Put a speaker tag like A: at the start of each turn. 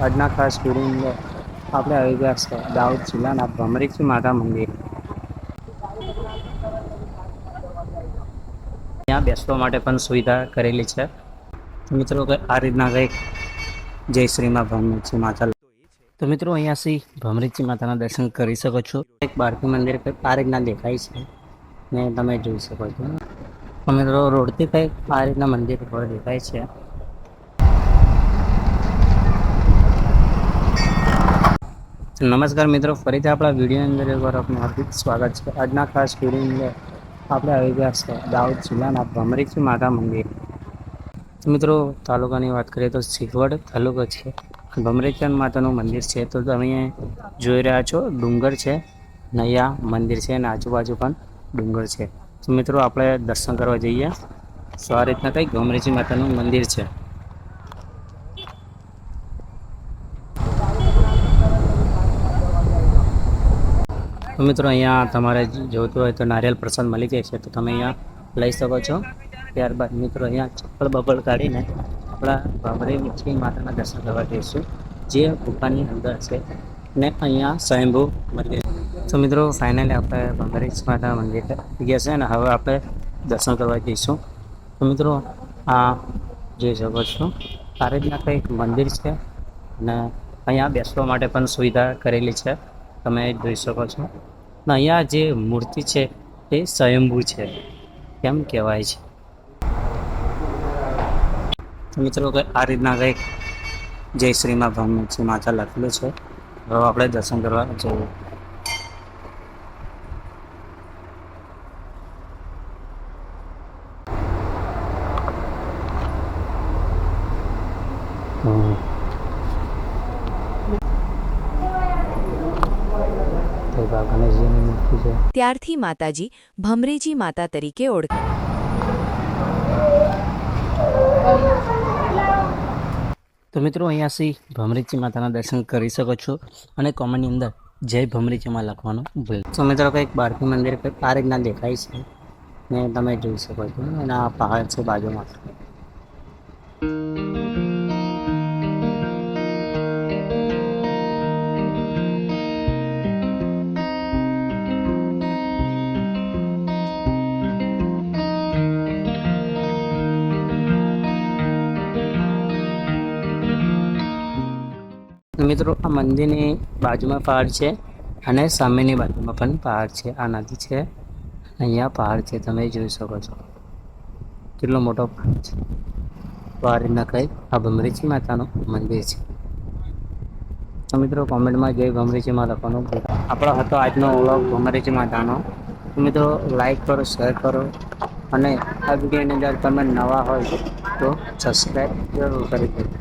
A: આજના ખાસ વિડીયોની અંદર આપણે આવી ગયા છે દાહોદ જિલ્લાના ભમરીજી માતા મંદિર. ત્યાં બેસવા માટે પણ સુવિધા કરેલી છે. મિત્રો આ રીતના કંઈક જય શ્રીમાં ભમરીજી માતા. તો મિત્રો અહીંયાથી ભમરીજી માતાના દર્શન કરી શકો છો. એક બારકી મંદિર આ રીતના દેખાય છે ને તમે જોઈ શકો છો. તો મિત્રો રોડથી કંઈક આ રીતના મંદિર પર દેખાય છે. નમસ્કાર મિત્રો, ફરીથી આપણા વિડીયોની અંદર એકવાર આપનું હાર્દિક સ્વાગત છે. આજના ખાસ વિડીયોની અંદર આપણે આવી ગયા છે દાહોદ જિલ્લાના ભમરીજી માતા મંદિર. મિત્રો તાલુકાની વાત કરીએ તો સિહોર તાલુકો છે. ભમરીજી માતાનું મંદિર છે. તો તમે જોઈ રહ્યા છો ડુંગર છે, નૈયા મંદિર છે અને આજુબાજુ પણ ડુંગર છે. તો મિત્રો આપણે દર્શન કરવા જઈએ. તો આ રીતના કંઈક ભમરીજી માતાનું મંદિર છે. તો મિત્રો અહીંયા તમારે જોઈતું હોય તો નારિયેલ પ્રસાદ મળી જાય છે, તો તમે અહીંયા લઈ શકો છો. ત્યારબાદ મિત્રો અહીંયા ચપ્પલ બપલ કાઢીને આપણા ભમરીજી માતાના દર્શન કરવા જઈશું, જે ગુફાની અંદર છે ને અહીંયા સ્વયંભૂ મંદિર. તો મિત્રો ફાઇનલી આપણે ભમરીજી માતા મંદિર ગયા છે ને હવે આપણે દર્શન કરવા જઈશું. તો મિત્રો આ જોઈ શકો છો આ રીતના કંઈક મંદિર છે અને અહીંયા બેસવા માટે પણ સુવિધા કરેલી છે, તમે જોઈ શકો છો. અહીંયા જે મૂર્તિ છે એ સ્વયંભૂ છે કેમ કહેવાય છે. મિત્રો આ રીતના કંઈક જય શ્રીમાં ભમરીજી માતા લખેલું છે. હવે આપણે દર્શન કરવા જઈએ. ગણેશજીની મૂર્તિ છે.
B: ત્યારથી માતાજી ભમરીજી માતા તરીકે ઓળખાય.
A: તો મિત્રો અહીંયાથી ભમરીજી માતાના દર્શન કરી શકો છો અને કોમેન્ટની અંદર જય ભમરીજીમાં લખવાનું ભૂલ. તો મિત્રો કંઈક બારકી મંદિર કંઈક આ રીતના દેખાય છે ને તમે જોઈ શકો છો. અને આ પહાડ છે બાજુમાં. મિત્રો આ મંદિરની બાજુમાં પહાડ છે અને સામેની બાજુમાં પણ પહાડ છે. આ નદી છે, અહીંયા પહાડ છે, તમે જોઈ શકો છો કેટલો મોટો પહાડ છે. તો આ રીતના કંઈક આ ભમરીજી માતાનું મંદિર છે. તો મિત્રો કોમેન્ટમાં જય ભમરીજીમાં લખવાનું ભૂલતા. આપણો હતો આજનો વ્લોગ ભમરીજી માતાનો. તો મિત્રો લાઈક કરો, શેર કરો અને આ વિડીયોની અંદર તમે નવા હોય તો સબસ્ક્રાઈબ જરૂર કરી દેજો.